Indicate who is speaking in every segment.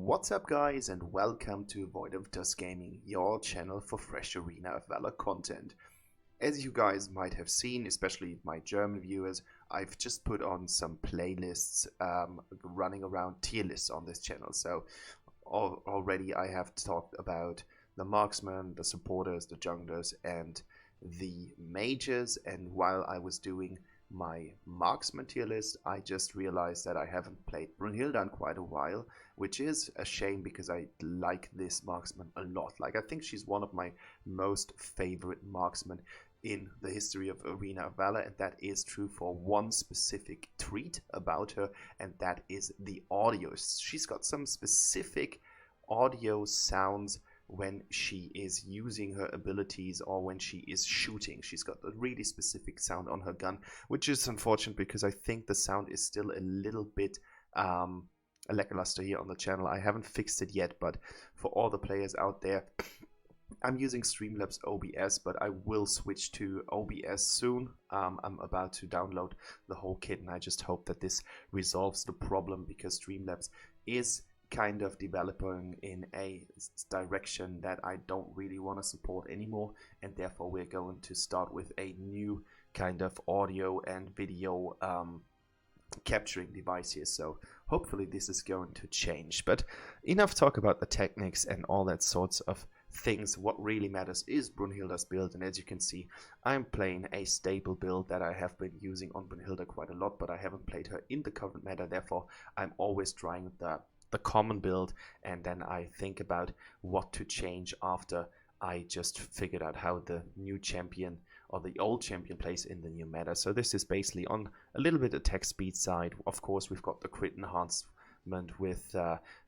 Speaker 1: What's up guys, and welcome to Void of Dust Gaming, your channel for fresh Arena of Valor content. As you guys might have seen, especially my German viewers, I've just put on some playlists running around tier lists on this channel. So already I have talked about the marksmen, the supporters, the junglers, and the mages. And while I was doing my marksman tier list, I just realized that I haven't played Brunhilda in quite a while, which is a shame because I like this marksman a lot. Like, I think she's one of my most favorite marksmen in the history of Arena of Valor, and that is true for one specific trait about her, and that is the audio. She's got some specific audio sounds when she is using her abilities or when she is shooting. She's got a really specific sound on her gun, which is unfortunate because I think the sound is still a little bit lackluster here on the channel. I haven't fixed it yet, but for all the players out there, I'm using Streamlabs OBS, but I will switch to OBS soon. I'm about to download the whole kit, and I just hope that this resolves the problem, because Streamlabs is kind of developing in a direction that I don't really want to support anymore, and therefore we're going to start with a new kind of audio and video capturing device here. So hopefully this is going to change. But enough talk about the techniques and all that sorts of things. What really matters is Brunhilda's build, and as you can see, I'm playing a stable build that I have been using on Brunhilda quite a lot, but I haven't played her in the current meta. Therefore I'm always trying the common build, and then I think about what to change after I just figured out how the new champion or the old champion plays in the new meta. So this is basically on a little bit attack speed side. Of course, we've got the crit enhancement with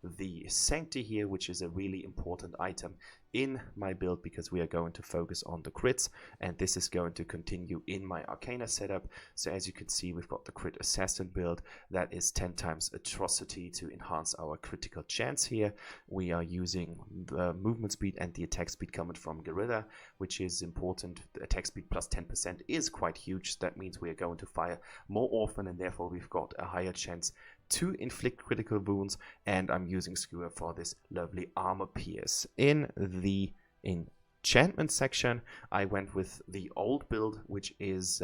Speaker 1: the Sanctity here, which is a really important item in my build because we are going to focus on the crits, and this is going to continue in my Arcana setup. So as you can see, we've got the crit assassin build that is 10 times atrocity to enhance our critical chance here. We are using the movement speed and the attack speed coming from Guerrilla, which is important. The attack speed plus 10% is quite huge. That means we are going to fire more often, and therefore we've got a higher chance to inflict critical wounds, and I'm using Skewer for this lovely armor pierce. In the enchantment section, I went with the old build, which is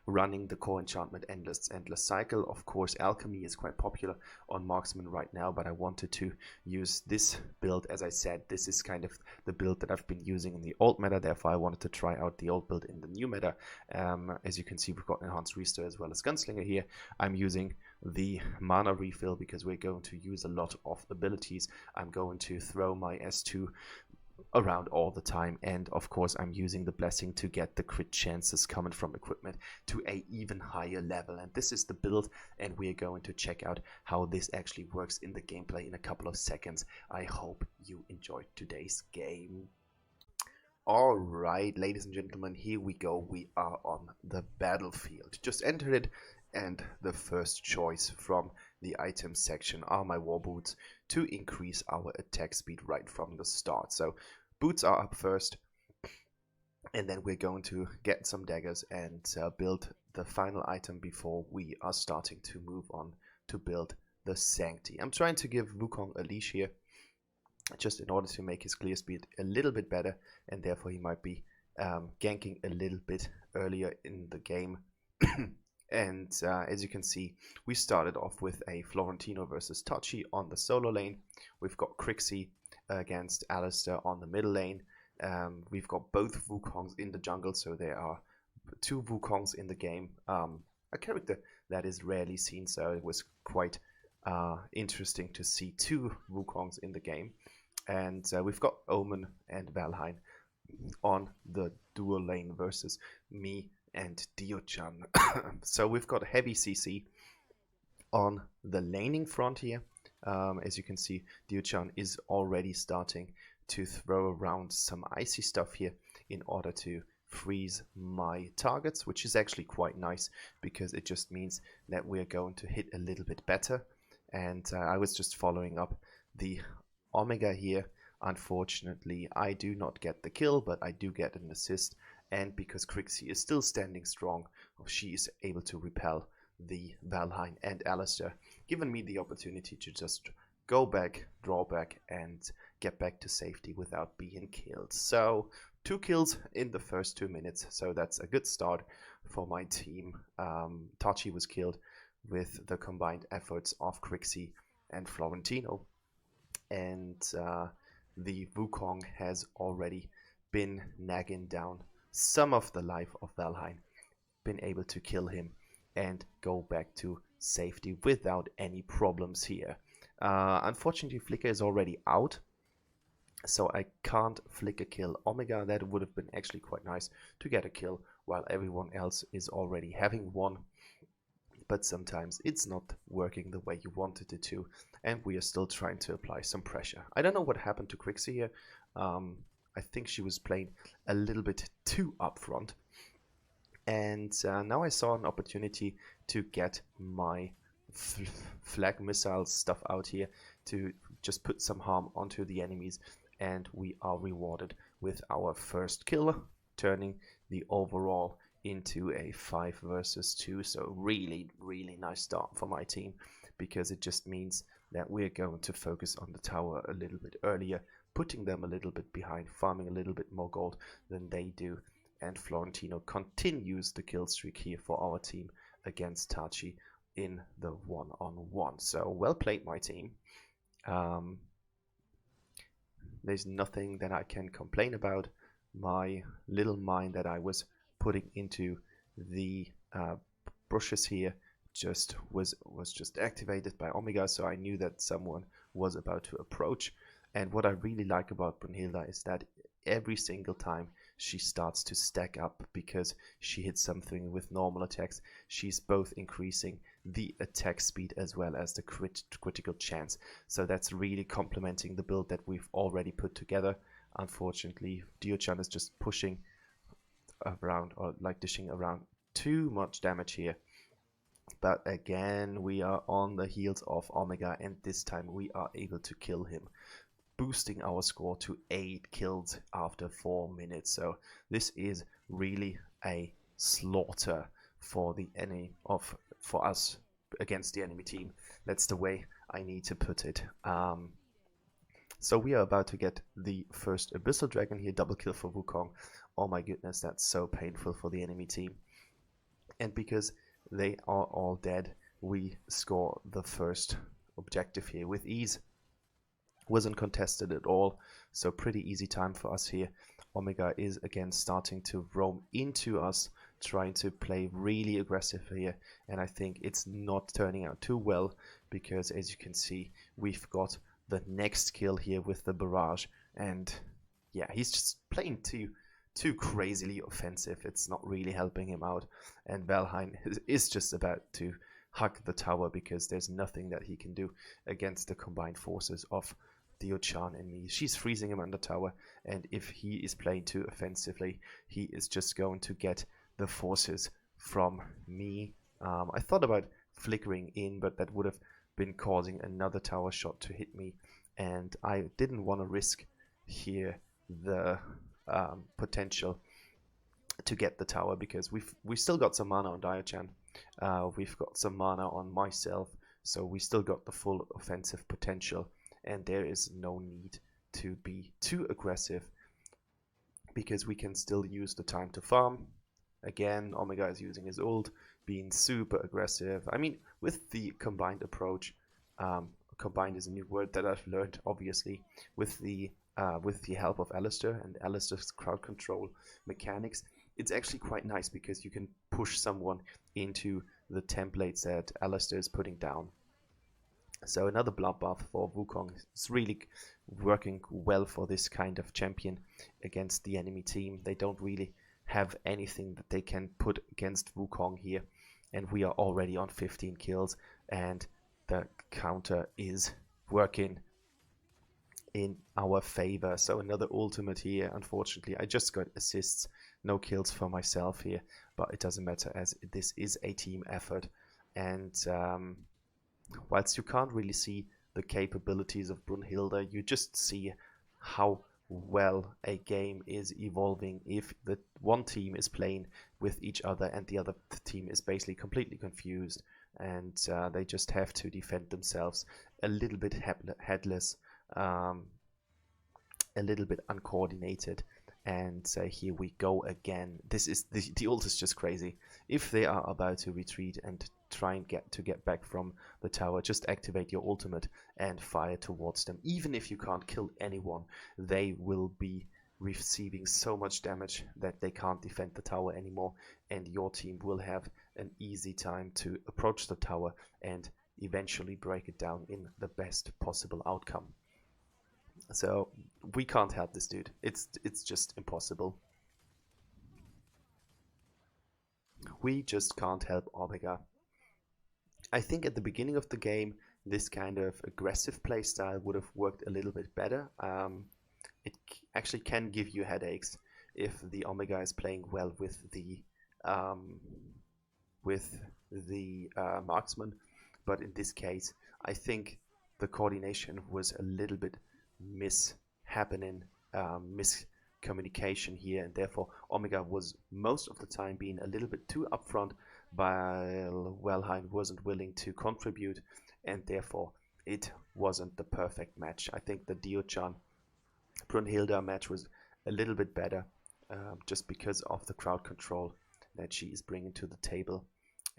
Speaker 1: running the core enchantment endless cycle. Of course, alchemy is quite popular on marksman right now, but I wanted to use this build. As I said, this is kind of the build that I've been using in the old meta, therefore I wanted to try out the old build in the new meta. As you can see, we've got enhanced restore as well as gunslinger here. I'm using the mana refill because we're going to use a lot of abilities. I'm going to throw my S2 around all the time, and of course I'm using the blessing to get the crit chances coming from equipment to a even higher level. And this is the build, and we're going to check out how this actually works in the gameplay in a couple of seconds. I hope you enjoyed today's game. Alright, ladies and gentlemen, here we go. We are on the battlefield. Just entered it, and the first choice from the item section are my war boots to increase our attack speed right from the start. So boots are up first, and then we're going to get some daggers and build the final item before we are starting to move on to build the Sanctity. I'm trying to give Wukong a leash here, just in order to make his clear speed a little bit better, and therefore he might be ganking a little bit earlier in the game. And as you can see, we started off with a Florentino versus Tachi on the solo lane. We've got Crixie against Alistair on the middle lane. We've got both Wukongs in the jungle, so there are 2 Wukongs in the game. A character that is rarely seen, so it was quite interesting to see 2 Wukongs in the game. And we've got Omen and Valheim on the dual lane versus me and Dio-chan. So we've got heavy CC on the laning front here. As you can see, Dio-chan is already starting to throw around some icy stuff here in order to freeze my targets, which is actually quite nice because it just means that we're going to hit a little bit better. And I was just following up the Omega here. Unfortunately, I do not get the kill, but I do get an assist. And because Crixie is still standing strong, she is able to repel the Valheim and Alistair, giving me the opportunity to just go back, draw back, and get back to safety without being killed. So 2 kills in the first 2 minutes, so that's a good start for my team. Tachi was killed with the combined efforts of Crixie and Florentino, and the Wukong has already been nagging down some of the life of Valheim, been able to kill him and go back to safety without any problems here. Unfortunately, Flicker is already out, so I can't Flicker kill Omega. That would have been actually quite nice to get a kill while everyone else is already having one. But sometimes it's not working the way you wanted it to, and we are still trying to apply some pressure. I don't know what happened to Crixie here. I think she was playing a little bit too upfront. And now I saw an opportunity to get my flag missile stuff out here to just put some harm onto the enemies, and we are rewarded with our first kill, turning the overall into a 5 versus 2. So really nice start for my team, because it just means that we're going to focus on the tower a little bit earlier, putting them a little bit behind, farming a little bit more gold than they do. And Florentino continues the kill streak here for our team against Tachi in the 1-on-1. So well played, my team. There's nothing that I can complain about. My little mine that I was putting into the bushes here was just activated by Omega, so I knew that someone was about to approach. And what I really like about Brunhilda is that every single time she starts to stack up, because she hits something with normal attacks, she's both increasing the attack speed as well as the critical chance. So that's really complementing the build that we've already put together. Unfortunately, Dio-chan is just pushing around, or like dishing around too much damage here. But again, we are on the heels of Omega, and this time we are able to kill him, boosting our score to 8 kills after 4 minutes. So this is really a slaughter for the enemy for us against the enemy team. That's the way I need to put it. So we are about to get the first Abyssal Dragon here, double kill for Wukong. Oh my goodness, that's so painful for the enemy team. And because they are all dead, we score the first objective here with ease. Wasn't contested at all, so pretty easy time for us here. Omega is again starting to roam into us, trying to play really aggressive here, and I think it's not turning out too well, because as you can see, we've got the next kill here with the barrage, and yeah, he's just playing too crazily offensive. It's not really helping him out, and Valheim is just about to hug the tower, because there's nothing that he can do against the combined forces of Dio-chan and me. She's freezing him on the tower, and if he is playing too offensively, he is just going to get the forces from me. I thought about flickering in, but that would have been causing another tower shot to hit me, and I didn't want to risk here the potential to get the tower, because we've still got some mana on Dio-chan, we've got some mana on myself, so we still got the full offensive potential, and there is no need to be too aggressive, because we can still use the time to farm. Again, Omega is using his ult, being super aggressive. I mean, with the combined approach, combined is a new word that I've learned, obviously, with the help of Alistair and Alistair's crowd control mechanics, it's actually quite nice, because you can push someone into the templates that Alistair is putting down. So another bloodbath for Wukong. It's really working well for this kind of champion against the enemy team. They don't really have anything that they can put against Wukong here, and we are already on 15 kills, and the counter is working in our favor. So another ultimate here. Unfortunately, I just got assists, no kills for myself here, but it doesn't matter, as this is a team effort. And whilst you can't really see the capabilities of Brunhilda, you just see how well a game is evolving if the one team is playing with each other and the other team is basically completely confused and they just have to defend themselves a little bit headless, a little bit uncoordinated. And here we go again. This is the ult is just crazy. If they are about to retreat and try and get back from the tower, just activate your ultimate and fire towards them. Even if you can't kill anyone, they will be receiving so much damage that they can't defend the tower anymore, and your team will have an easy time to approach the tower and eventually break it down in the best possible outcome. So we can't help this dude. It's just impossible. We just can't help Omega. I think at the beginning of the game, this kind of aggressive playstyle would have worked a little bit better. It actually can give you headaches if the Omega is playing well with the marksman, but in this case, I think the coordination was a little bit miscommunication here, and therefore Omega was most of the time being a little bit too upfront, while Wellheim wasn't willing to contribute, and therefore it wasn't the perfect match. I think the Dio-chan Brunhilda match was a little bit better, just because of the crowd control that she is bringing to the table.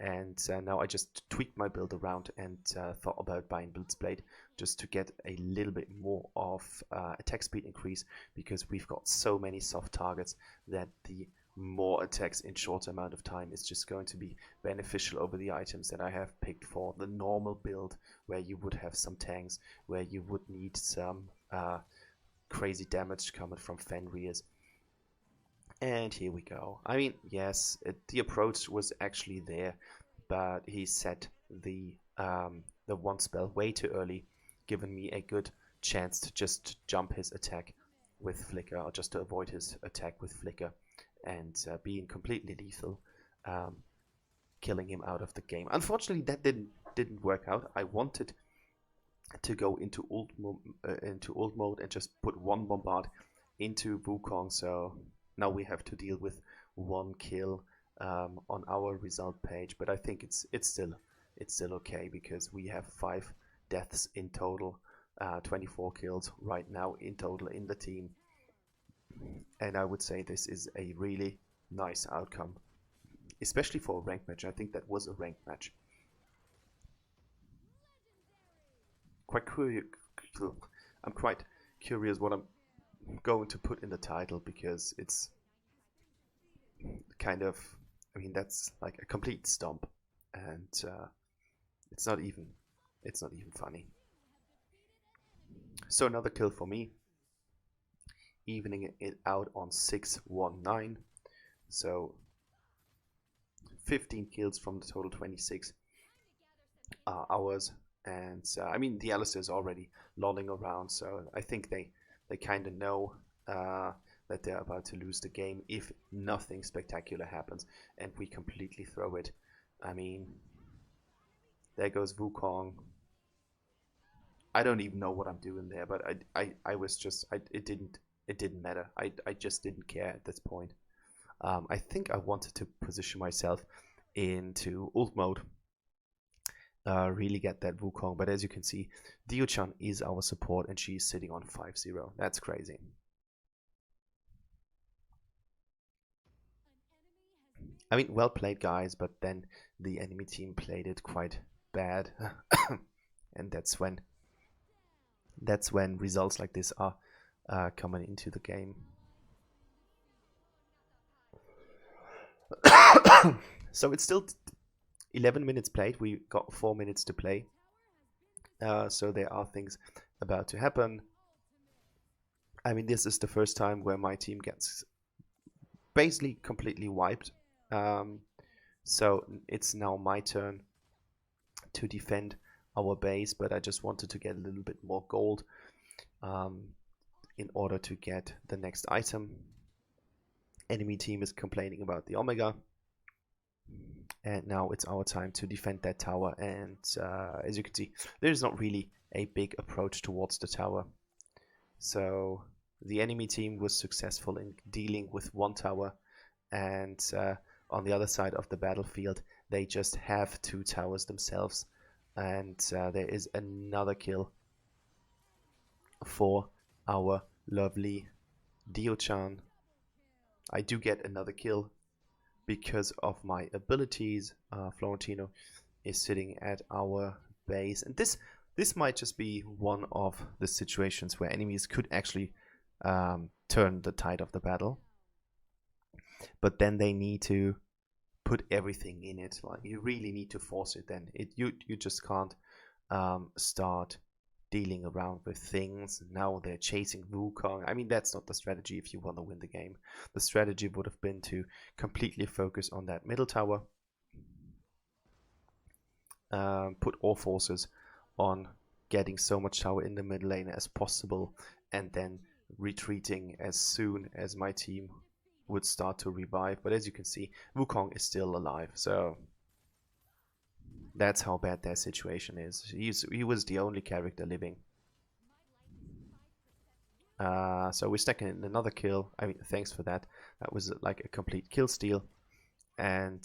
Speaker 1: And now I just tweaked my build around and thought about buying Blitzblade just to get a little bit more of attack speed increase, because we've got so many soft targets that the more attacks in short amount of time is just going to be beneficial over the items that I have picked for the normal build, where you would have some tanks, where you would need some crazy damage coming from Fenrir's. And here we go. I mean, yes, the approach was actually there, but he set the one spell way too early, giving me a good chance to just jump his attack with Flicker, or just to avoid his attack with Flicker, and being completely lethal, killing him out of the game. Unfortunately, that didn't work out. I wanted to go into ult mode and just put one bombard into Wukong, so now we have to deal with one kill on our result page, but I think it's still okay, because we have 5 deaths in total, 24 kills right now in total in the team, and I would say this is a really nice outcome, especially for a ranked match. I think that was a ranked match. I'm quite curious what I'm going to put in the title, because it's kind of, I mean, that's like a complete stomp, and it's not even funny. So another kill for me, evening it out on 619. So 15 kills from the total 26 hours, and I mean, the Alistair is already lolling around, so I think they kind of know that they're about to lose the game if nothing spectacular happens and we completely throw it. I mean, there goes Wukong. I don't even know what I'm doing there, but I was just, it didn't matter. I just didn't care at this point. I think I wanted to position myself into ult mode, really get that Wukong, but as you can see, Dio-chan is our support and she's sitting on 5-0. That's crazy. I mean, well played, guys, but then the enemy team played it quite bad, and that's when results like this are coming into the game. So it's still 11 minutes played. We got 4 minutes to play, so there are things about to happen. I mean, this is the first time where my team gets basically completely wiped. So it's now my turn to defend our base, but I just wanted to get a little bit more gold in order to get the next item. Enemy team is complaining about the Omega, and now it's our time to defend that tower, and as you can see, there's not really a big approach towards the tower. So the enemy team was successful in dealing with one tower, and on the other side of the battlefield, they just have 2 towers themselves. And there is another kill for our lovely Dio-chan. I do get another kill because of my abilities. Florentino is sitting at our base, and this might just be one of the situations where enemies could actually turn the tide of the battle, but then they need to put everything in it. Like, you really need to force it. Then you just can't start dealing around with things. Now they're chasing Wukong. I mean, that's not the strategy if you want to win the game. The strategy would have been to completely focus on that middle tower, put all forces on getting so much tower in the mid lane as possible, and then retreating as soon as my team would start to revive. But as you can see, Wukong is still alive, so that's how bad their situation is. He was the only character living. So we're stacking in another kill. I mean, thanks for that. That was like a complete kill steal. And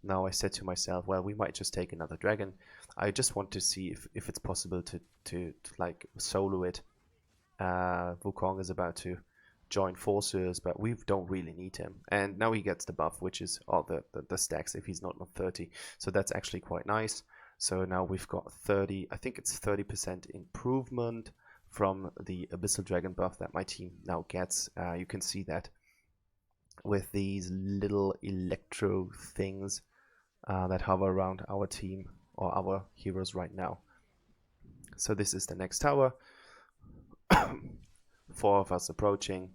Speaker 1: now I said to myself, well, we might just take another dragon. I just want to see if it's possible to like solo it. Wukong is about to join forces, but we don't really need him. And now he gets the buff, which is all the stacks if he's not on 30. So that's actually quite nice. So now we've got 30, I think it's 30% improvement from the Abyssal Dragon buff that my team now gets. You can see that with these little electro things that hover around our team or our heroes right now. So this is the next tower. 4 of us approaching.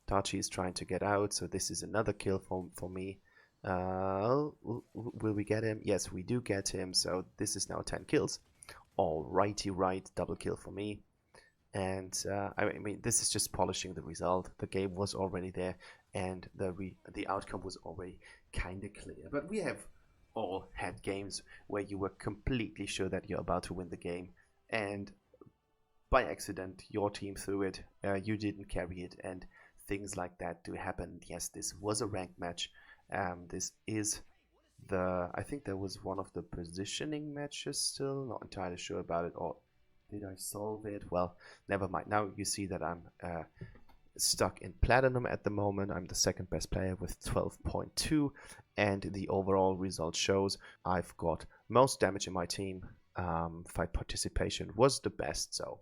Speaker 1: Tachi is trying to get out, so this is another kill for me. Will we get him? Yes, we do get him, so this is now 10 kills. Alrighty, right, double kill for me. And I mean, this is just polishing the result. The game was already there, and the outcome was already kind of clear. But we have all had games where you were completely sure that you're about to win the game, and by accident your team threw it, you didn't carry it, and things like that do happen. Yes, this was a ranked match. This is I think there was one of the positioning matches still, not entirely sure about it, or did I solve it? Well, never mind. Now you see that I'm stuck in platinum at the moment. I'm the second best player with 12.2, and the overall result shows I've got most damage in my team. Fight participation was the best, so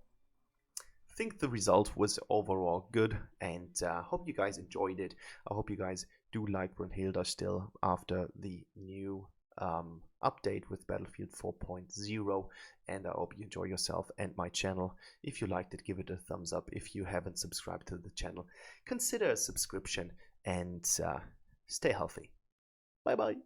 Speaker 1: I think the result was overall good, and hope you guys enjoyed it. I hope you guys do like Brunhilda still after the new update with Battlefield 4.0, and I hope you enjoy yourself and my channel. If you liked it, give it a thumbs up. If you haven't subscribed to the channel, consider a subscription, and stay healthy. Bye bye.